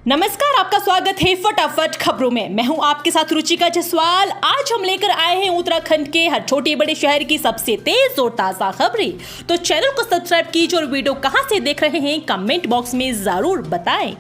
नमस्कार, आपका स्वागत है फटाफट खबरों में। मैं हूं आपके साथ रुचिका जसवाल। आज हम लेकर आए हैं उत्तराखंड के हर छोटे बड़े शहर की सबसे तेज और ताजा खबरें। तो चैनल को सब्सक्राइब कीजिए और वीडियो कहां से देख रहे हैं कमेंट बॉक्स में जरूर बताएं।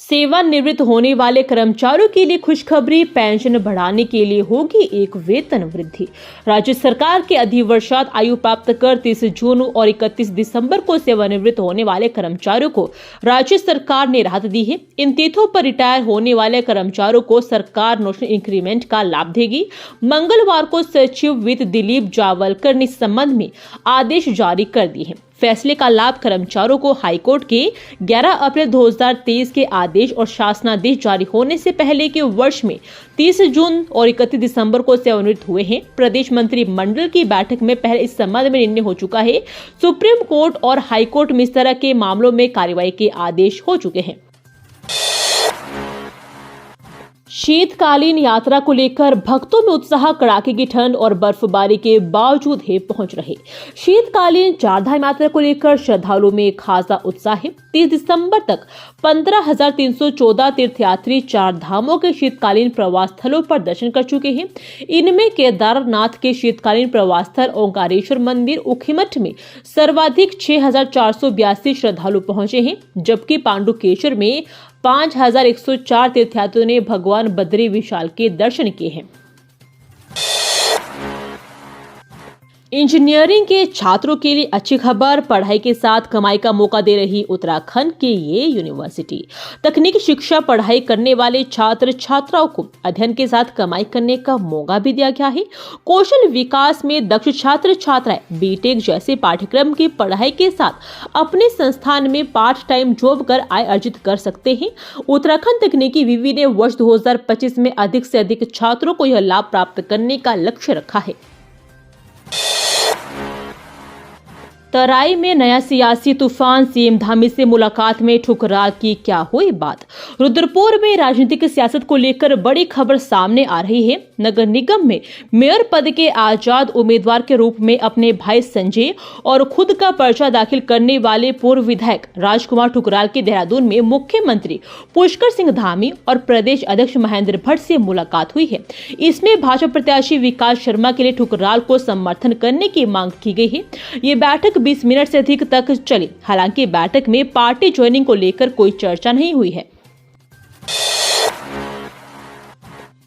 सेवानिवृत्त होने वाले कर्मचारियों के लिए खुशखबरी, पेंशन बढ़ाने के लिए होगी एक वेतन वृद्धि। राज्य सरकार के अधिवर्षात आयु प्राप्त कर 30 जून और 31 दिसंबर को सेवानिवृत्त होने वाले कर्मचारियों को राज्य सरकार ने राहत दी है। इन तिथियों पर रिटायर होने वाले कर्मचारियों को सरकार नेशनल इंक्रीमेंट का लाभ देगी। मंगलवार को सचिव वित्त दिलीप जावलकर ने इस संबंध में आदेश जारी कर दिए हैं। फैसले का लाभ कर्मचारियों को हाईकोर्ट के 11 अप्रैल 2023 के आदेश और शासनादेश जारी होने से पहले के वर्ष में 30 जून और 31 दिसंबर को सेवानिवृत्त हुए हैं। प्रदेश मंत्रिमंडल की बैठक में पहले इस संबंध में निर्णय हो चुका है। सुप्रीम कोर्ट और हाईकोर्ट में इस तरह के मामलों में कार्रवाई के आदेश हो चुके हैं। शीतकालीन यात्रा को लेकर भक्तों में उत्साह, कड़ाके की ठंड और बर्फबारी के बावजूद है पहुंच रहे। शीतकालीन चारधाम यात्रा को लेकर श्रद्धालुओं में खासा उत्साह है। 30 दिसंबर तक 15,314 तीर्थयात्री चार धामों के शीतकालीन प्रवास स्थलों पर दर्शन कर चुके हैं। इनमें केदारनाथ के शीतकालीन प्रवास स्थल ओंकारेश्वर मंदिर ऊखीमठ में सर्वाधिक 6,482 श्रद्धालु पहुंचे हैं, जबकि पांडुकेश्वर में 5,104 तीर्थयात्रियों ने भगवान बद्री विशाल के दर्शन किए हैं। इंजीनियरिंग के छात्रों के लिए अच्छी खबर, पढ़ाई के साथ कमाई का मौका दे रही उत्तराखंड की ये यूनिवर्सिटी तकनीकी शिक्षा पढ़ाई करने वाले छात्र छात्राओं को अध्ययन के साथ कमाई करने का मौका भी दिया गया है। कौशल विकास में दक्ष छात्र छात्राएं बीटेक जैसे पाठ्यक्रम की पढ़ाई के साथ अपने संस्थान में पार्ट टाइम जॉब कर आय अर्जित कर सकते हैं। उत्तराखंड तकनीकी विवि ने वर्ष 2025 में अधिक से अधिक छात्रों को यह लाभ प्राप्त करने का लक्ष्य रखा है। तराई में नया सियासी तूफान, सीएम धामी से मुलाकात में ठुकरा की क्या हुई बात। रुद्रपुर में राजनीतिक सियासत को लेकर बड़ी खबर सामने आ रही है। नगर निगम में मेयर पद के आजाद उम्मीदवार के रूप में अपने भाई संजय और खुद का पर्चा दाखिल करने वाले पूर्व विधायक राजकुमार ठुकराल की देहरादून में मुख्यमंत्री पुष्कर सिंह धामी और प्रदेश अध्यक्ष महेंद्र भट्ट से मुलाकात हुई है। इसमें भाजपा प्रत्याशी विकास शर्मा के लिए ठुकराल को समर्थन करने की मांग की गई है। ये बैठक 20 मिनट से अधिक तक चली। हालांकि बैठक में पार्टी ज्वाइनिंग को लेकर कोई चर्चा नहीं हुई है।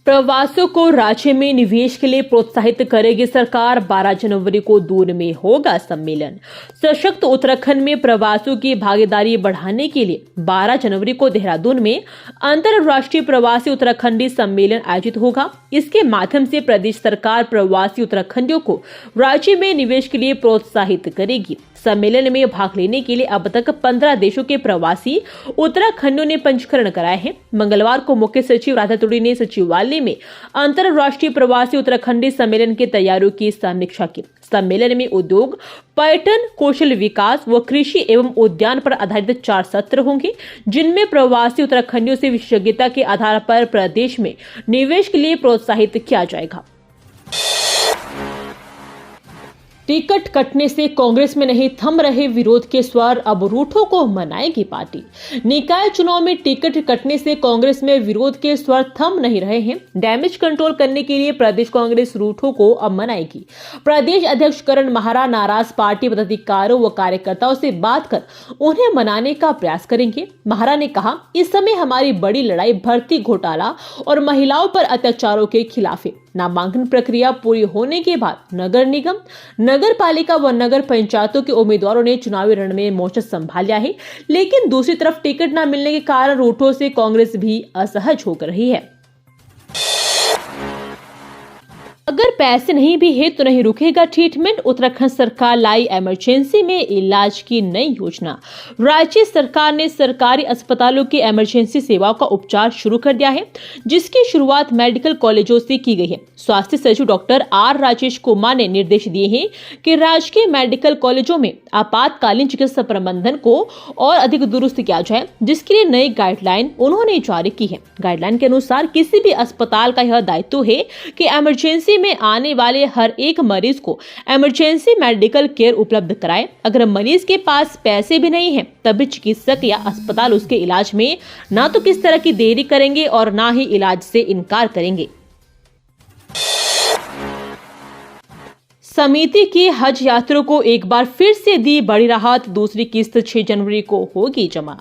प्रवासियों को राज्य में निवेश के लिए प्रोत्साहित करेगी सरकार। 12 जनवरी को दून में होगा सम्मेलन। सशक्त उत्तराखंड में प्रवासियों की भागीदारी बढ़ाने के लिए 12 जनवरी को देहरादून में अंतर्राष्ट्रीय प्रवासी उत्तराखंडी सम्मेलन आयोजित होगा। इसके माध्यम से प्रदेश सरकार प्रवासी उत्तराखंडियों को राज्य में निवेश के लिए प्रोत्साहित करेगी। सम्मेलन में भाग लेने के लिए अब तक 15 देशों के प्रवासी उत्तराखंडियों ने पंजीकरण कराए हैं। मंगलवार को मुख्य सचिव राधा तुड़ी ने सचिवालय में अंतर्राष्ट्रीय प्रवासी उत्तराखंडी सम्मेलन की तैयारियों की समीक्षा की। सम्मेलन में उद्योग, पर्यटन, कौशल विकास व कृषि एवं उद्यान पर आधारित 4 सत्र होंगे, जिनमें प्रवासी उत्तराखंडियों से विशेषज्ञता के आधार पर प्रदेश में निवेश के लिए प्रोत्साहित किया जाएगा। टिकट कटने से कांग्रेस में नहीं थम रहे विरोध के स्वर, अब रूठों को मनाएगी पार्टी। निकाय चुनाव में टिकट कटने से कांग्रेस में विरोध के स्वर थम नहीं रहे हैं। डैमेज कंट्रोल करने के लिए प्रदेश कांग्रेस रूठों को अब मनाएगी। प्रदेश अध्यक्ष करण माहरा नाराज पार्टी पदाधिकारियों व कार्यकर्ताओं से बात कर उन्हें मनाने का प्रयास करेंगे। माहरा ने कहा, इस समय हमारी बड़ी लड़ाई भर्ती घोटाला और महिलाओं पर अत्याचारों के खिलाफ है। नामांकन प्रक्रिया पूरी होने के बाद नगर निगम, नगर पालिका व नगर पंचायतों के उम्मीदवारों ने चुनावी रण में मोर्चा संभाल लिया है, लेकिन दूसरी तरफ टिकट न मिलने के कारण रूठों से कांग्रेस भी असहज हो रही है। अगर पैसे नहीं भी है तो नहीं रुकेगा ट्रीटमेंट। उत्तराखंड सरकार लाई इमरजेंसी में इलाज की नई योजना। राज्य सरकार ने सरकारी अस्पतालों की इमरजेंसी सेवाओं का उपचार शुरू कर दिया है, जिसकी शुरुआत मेडिकल कॉलेजों से की गई है। स्वास्थ्य सचिव डॉक्टर आर राजेश कुमार ने निर्देश दिए हैं कि राजकीय मेडिकल कॉलेजों में आपातकालीन चिकित्सा प्रबंधन को और अधिक दुरुस्त किया जाए, जिसके लिए नई गाइडलाइन उन्होंने जारी की है। गाइडलाइन के अनुसार किसी भी अस्पताल का यह दायित्व है कि इमरजेंसी एमरजेंसी में आने वाले हर एक मरीज को इमरजेंसी मेडिकल केयर उपलब्ध कराएं। अगर मरीज के पास पैसे भी नहीं हैं, तब भी चिकित्सक या अस्पताल उसके इलाज में ना तो किस तरह की देरी करेंगे और ना ही इलाज से इनकार करेंगे। समिति की हज यात्रियों को एक बार फिर से दी बड़ी राहत, दूसरी किस्त 6 जनवरी को होगी जमा।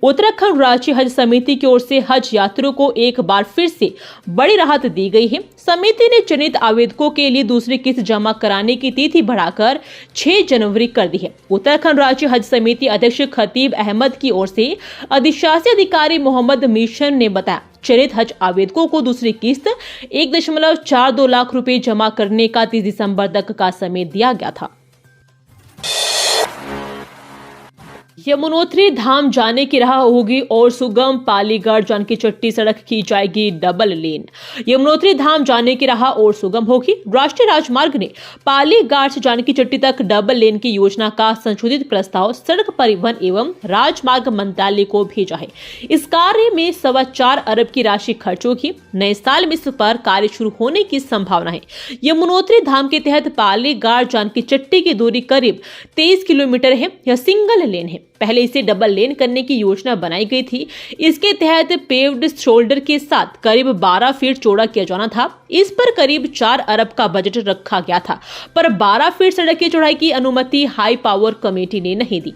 उत्तराखंड राज्य हज समिति की ओर से हज यात्रियों को एक बार फिर से बड़ी राहत दी गई है। समिति ने चयनित आवेदकों के लिए दूसरी किस्त जमा कराने की तिथि बढ़ाकर 6 जनवरी कर दी है। उत्तराखंड राज्य हज समिति अध्यक्ष खतीब अहमद की ओर से अधिशासी अधिकारी मोहम्मद मिशन ने बताया, चयनित हज आवेदकों को दूसरी किस्त 1.42 लाख रुपए जमा करने का 30 दिसंबर तक का समय दिया गया था। यमुनोत्री धाम जाने की राह होगी और सुगम, पालीगढ़ जानकी चट्टी सड़क की जाएगी डबल लेन। यमुनोत्री धाम जाने की राह और सुगम होगी। राष्ट्रीय राजमार्ग ने पालीघाट से जानकी चट्टी तक डबल लेन की योजना का संशोधित प्रस्ताव सड़क परिवहन एवं राजमार्ग मंत्रालय को भेजा है। इस कार्य में 4.25 अरब की राशि खर्च होगी। नए साल में इस पर कार्य शुरू होने की संभावना है। यमुनोत्री धाम के तहत पालीघाट जानकी चट्टी की दूरी करीब 23 किलोमीटर है। यह सिंगल लेन है। पहले इसे डबल लेन करने की योजना बनाई गई थी। इसके तहत पेव्ड शोल्डर के साथ करीब 12 फीट चौड़ा किया जाना था। इस पर करीब 4 अरब का बजट रखा गया था, पर 12 फीट सड़क की चौड़ाई की अनुमति हाई पावर कमेटी ने नहीं दी।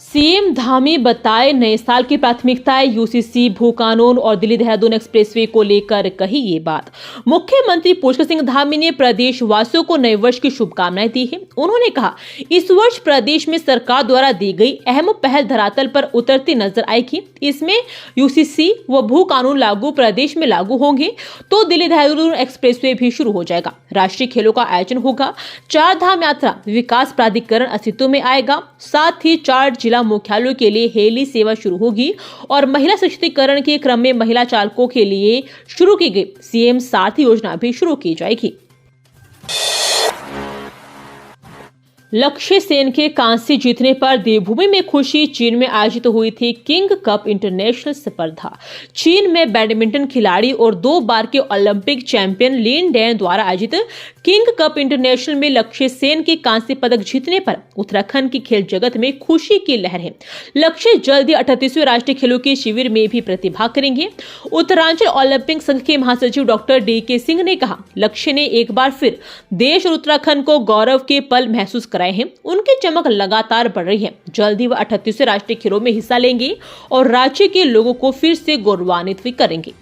सीएम धामी बताए, नए साल की प्राथमिकताएं यूसीसी, भू कानून और दिल्ली देहरादून एक्सप्रेसवे को लेकर कही ये बात। मुख्यमंत्री पुष्कर सिंह धामी ने प्रदेश वासियों को नए वर्ष की शुभकामनाएं दी है। उन्होंने कहा, इस वर्ष प्रदेश में सरकार द्वारा दी गई अहम पहल धरातल पर उतरती नजर आएगी। इसमें यूसीसी व भू कानून प्रदेश में लागू होंगे तो दिल्ली देहरादून एक्सप्रेसवे भी शुरू हो जाएगा। राष्ट्रीय खेलों का आयोजन होगा। 4 धाम यात्रा विकास प्राधिकरण अस्तित्व में आएगा। साथ ही 4 जिला मुख्यालयों के लिए हेली सेवा शुरू होगी और महिला सशक्तिकरण के क्रम में महिला चालकों के लिए शुरू की गई सीएम सारथी योजना भी शुरू की जाएगी। लक्ष्य सेन के कांस्य जीतने पर देवभूमि में खुशी। चीन में आयोजित हुई थी किंग कप इंटरनेशनल स्पर्धा। चीन में बैडमिंटन खिलाड़ी और 2 बार के ओलंपिक चैंपियन लिन डैन द्वारा आयोजित किंग कप इंटरनेशनल में लक्ष्य सेन के कांस्य पदक जीतने पर उत्तराखंड की खेल जगत में खुशी की लहर है। लक्ष्य जल्द ही 38वें राष्ट्रीय खेलों के शिविर में भी प्रतिभाग करेंगे। उत्तरांचल ओलंपिक संघ के महासचिव डॉक्टर DK सिंह ने कहा, लक्ष्य ने एक बार फिर देश और उत्तराखंड को गौरव के पल महसूस कराए हैं। उनकी चमक लगातार बढ़ रही है। जल्द ही वह 38वें राष्ट्रीय खेलों में हिस्सा लेंगे और राज्य के लोगों को फिर से गौरवान्वित भी करेंगे।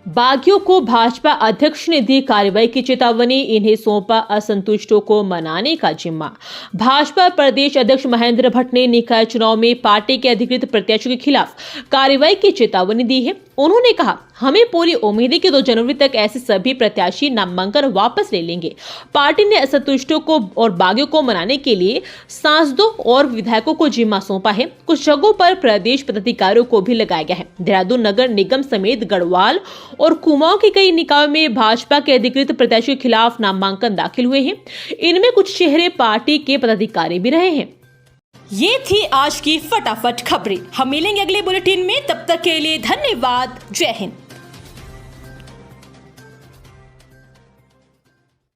बागियों को भाजपा अध्यक्ष ने दी कार्रवाई की चेतावनी, इन्हें सौंपा असंतुष्टों को मनाने का जिम्मा। भाजपा प्रदेश अध्यक्ष महेंद्र भट्ट ने निकाय चुनाव में पार्टी के अधिकृत प्रत्याशियों के खिलाफ कार्रवाई की चेतावनी दी है। उन्होंने कहा, हमें पूरी उम्मीद है कि 2 जनवरी तक ऐसे सभी प्रत्याशी नामांकन वापस ले लेंगे। पार्टी ने असंतुष्टों को और बागियों को मनाने के लिए सांसदों और विधायकों को जिम्मा सौंपा है। कुछ जगहों पर प्रदेश पदाधिकारियों को भी लगाया गया है। देहरादून नगर निगम समेत गढ़वाल और कुमाऊं के कई निकायों में भाजपा के अधिकृत प्रत्याशियों के खिलाफ नामांकन दाखिल हुए हैं। इनमें कुछ चेहरे पार्टी के पदाधिकारी भी रहे हैं। ये थी आज की फटाफट खबरें। हम मिलेंगे अगले बुलेटिन में, तब तक के लिए धन्यवाद। जय हिंद।